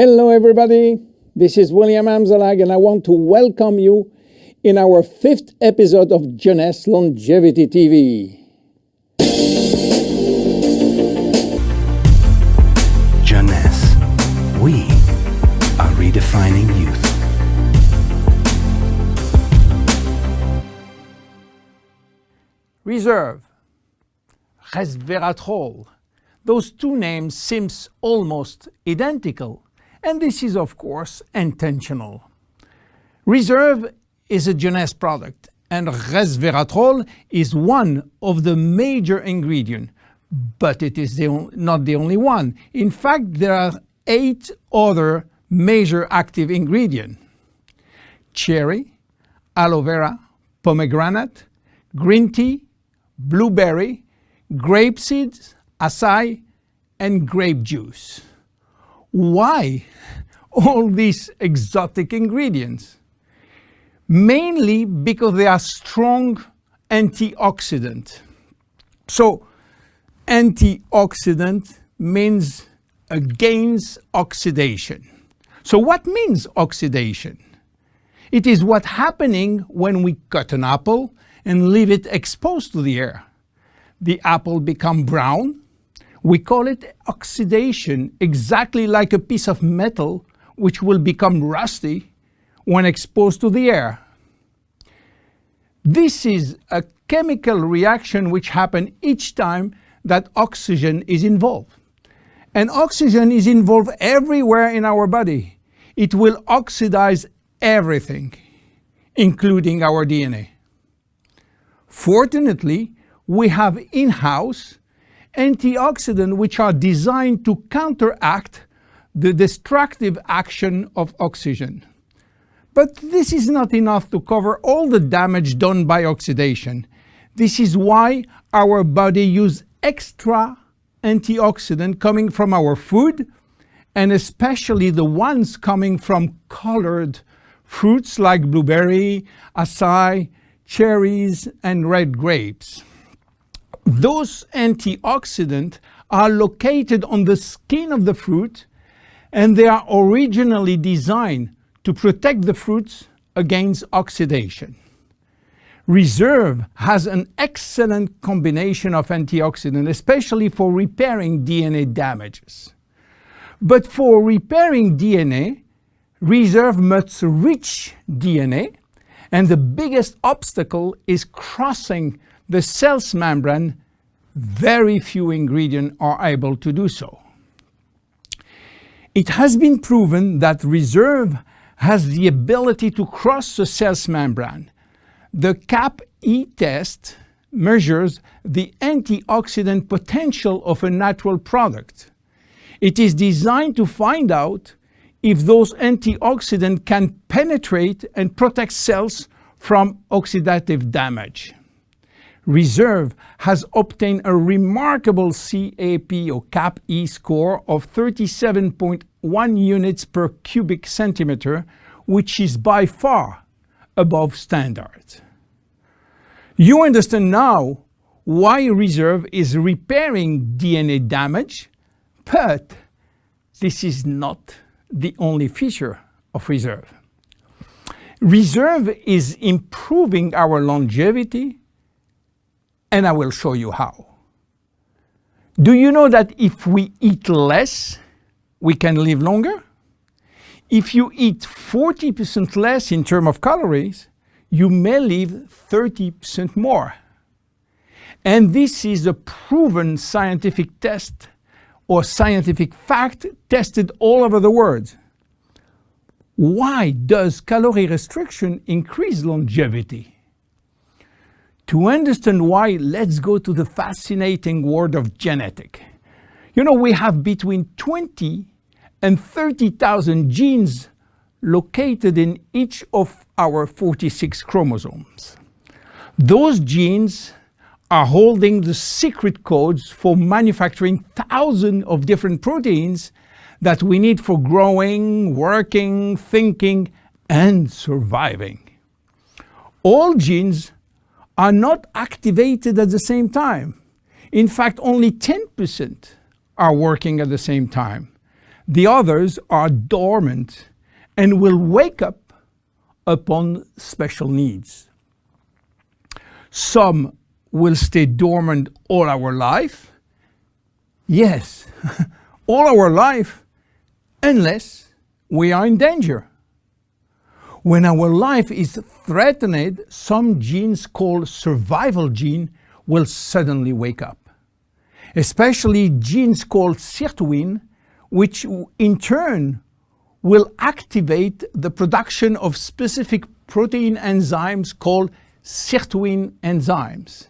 Hello everybody, this is William Amzalag and I want to welcome you in our 5th episode of Jeunesse Longevity TV. Jeunesse, we are redefining youth. Reserve, resveratrol. Those two names seem almost identical, and this is of course intentional. Reserve is a Jeunesse product, and resveratrol is one of the major ingredients, but it is not the only one. In fact, there are 8 other major active ingredients: cherry, aloe vera, pomegranate, green tea, blueberry, grape seeds, acai, and grape juice. Why all these exotic ingredients? Mainly because they are strong antioxidants. So antioxidant means against oxidation. So what means oxidation? It is what's happening when we cut an apple and leave it exposed to the air. The apple becomes brown. We call it oxidation, exactly like a piece of metal which will become rusty when exposed to the air. This is a chemical reaction which happens each time that oxygen is involved. And oxygen is involved everywhere in our body. It will oxidize everything, including our DNA. Fortunately, we have in-house antioxidants which are designed to counteract the destructive action of oxygen. But this is not enough to cover all the damage done by oxidation. This is why our body uses extra antioxidants coming from our food, and especially the ones coming from colored fruits like blueberry, acai, cherries, and red grapes. Those antioxidants are located on the skin of the fruit, and they are originally designed to protect the fruits against oxidation. Reserve has an excellent combination of antioxidants, especially for repairing DNA damages. But for repairing DNA, Reserve must reach DNA, and the biggest obstacle is crossing the cell's membrane. Very few ingredients are able to do so. It has been proven that Reserve has the ability to cross the cell's membrane. The CAP-E test measures the antioxidant potential of a natural product. It is designed to find out if those antioxidants can penetrate and protect cells from oxidative damage. Reserve has obtained a remarkable CAP or CAP-E score of 37.1 units per cubic centimeter, which is by far above standard. You understand now why Reserve is repairing DNA damage, but this is not the only feature of Reserve. Reserve is improving our longevity, and I will show you how. Do you know that if we eat less, we can live longer? If you eat 40% less in terms of calories, you may live 30% more. And this is a proven scientific test or scientific fact tested all over the world. Why does calorie restriction increase longevity? To understand why, let's go to the fascinating world of genetics. You know, we have between 20 and 30,000 genes located in each of our 46 chromosomes. Those genes are holding the secret codes for manufacturing thousands of different proteins that we need for growing, working, thinking, and surviving. All genes are not activated at the same time. In fact, only 10% are working at the same time. The others are dormant and will wake up upon special needs. Some will stay dormant all our life. Yes, all our life, unless we are in danger. When our life is threatened, some genes called survival gene will suddenly wake up. Especially genes called sirtuin, which in turn will activate the production of specific protein enzymes called sirtuin enzymes.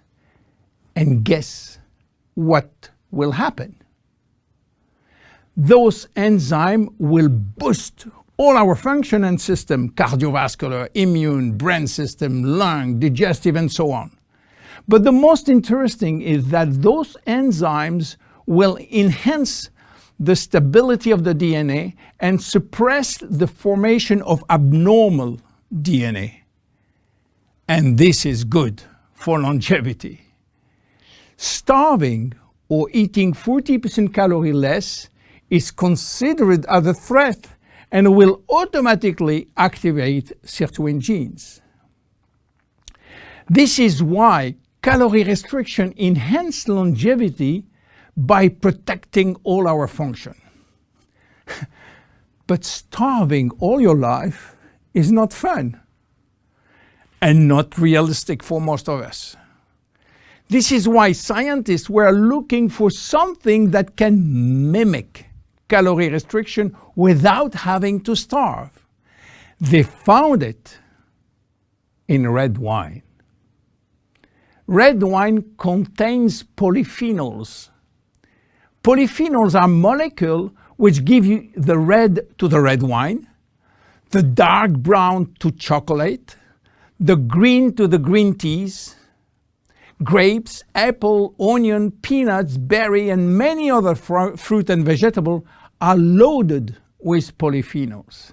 And guess what will happen? Those enzymes will boost all our function and system, cardiovascular, immune, brain system, lung, digestive, and so on. But the most interesting is that those enzymes will enhance the stability of the DNA and suppress the formation of abnormal DNA. And this is good for longevity. Starving or eating 40% calorie less is considered as a threat and will automatically activate sirtuin genes. This is why calorie restriction enhances longevity by protecting all our function. But starving all your life is not fun and not realistic for most of us. This is why scientists were looking for something that can mimic calorie restriction without having to starve. They found it in red wine. Red wine contains polyphenols. Polyphenols are molecules which give you the red to the red wine, the dark brown to chocolate, the green to the green teas. Grapes, apple, onion, peanuts, berry, and many other fruit and vegetables are loaded with polyphenols.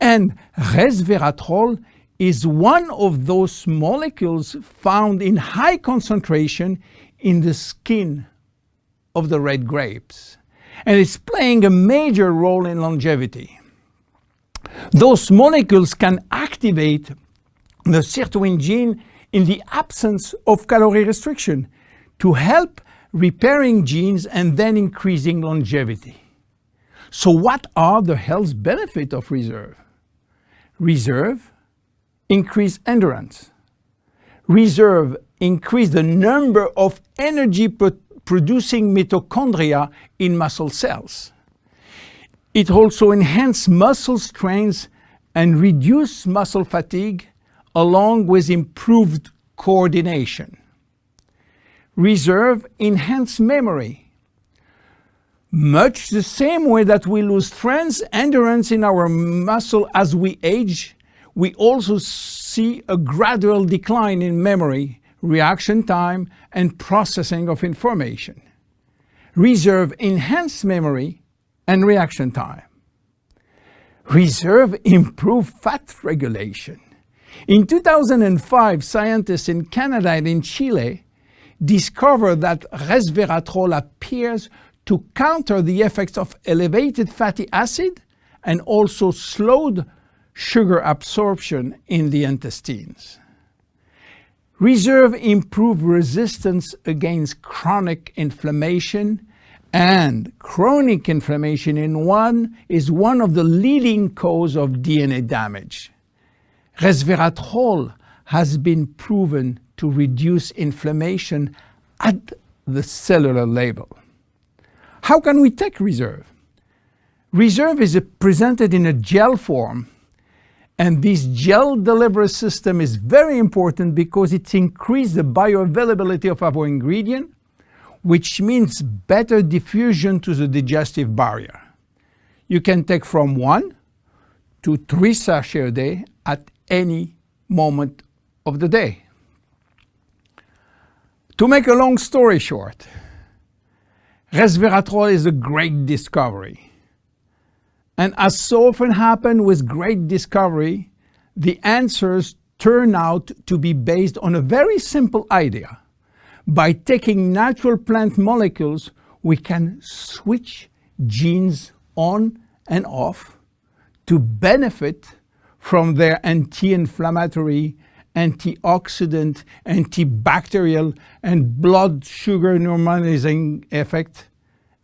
And resveratrol is one of those molecules found in high concentration in the skin of the red grapes. And it's playing a major role in longevity. Those molecules can activate the sirtuin gene in the absence of calorie restriction to help repairing genes and then increasing longevity. So what are the health benefits of reserve? Reserve increase endurance. Reserve increase the number of energy producing mitochondria in muscle cells. It also enhances muscle strength and reduce muscle fatigue, along with improved coordination. Reserve enhance memory. Much the same way that we lose strength, endurance in our muscle as we age, we also see a gradual decline in memory, reaction time, and processing of information. Reserve enhance memory and reaction time. Reserve improve fat regulation. In 2005, scientists in Canada and in Chile discovered that resveratrol appears to counter the effects of elevated fatty acid and also slowed sugar absorption in the intestines. Reserve improves resistance against chronic inflammation, and chronic inflammation is one of the leading causes of DNA damage. Resveratrol has been proven to reduce inflammation at the cellular level. How can we take reserve? Reserve is presented in a gel form, and this gel delivery system is very important because it increases the bioavailability of our ingredient, which means better diffusion to the digestive barrier. You can take from 1 to 3 sachets a day at any moment of the day. To make a long story short, resveratrol is a great discovery. And as so often happens with great discovery, the answers turn out to be based on a very simple idea. By taking natural plant molecules, we can switch genes on and off to benefit from their anti-inflammatory, antioxidant, antibacterial, and blood sugar normalizing effect,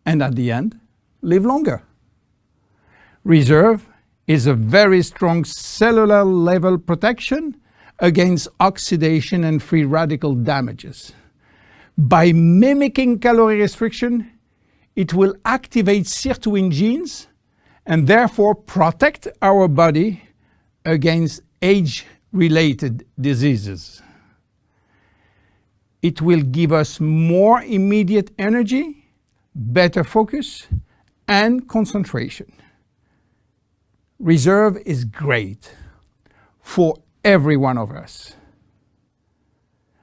and at the end, live longer. Reserve is a very strong cellular level protection against oxidation and free radical damages. By mimicking calorie restriction, it will activate sirtuin genes and therefore protect our body against age-related diseases. It will give us more immediate energy, better focus, and concentration. Reserve is great for every one of us.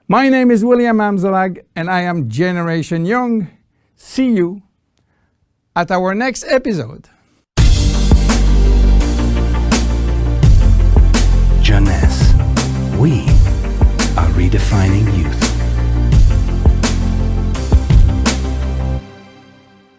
My name is William Amzalag, and I am Generation Young. See you at our next episode. Jeunesse, we are redefining youth.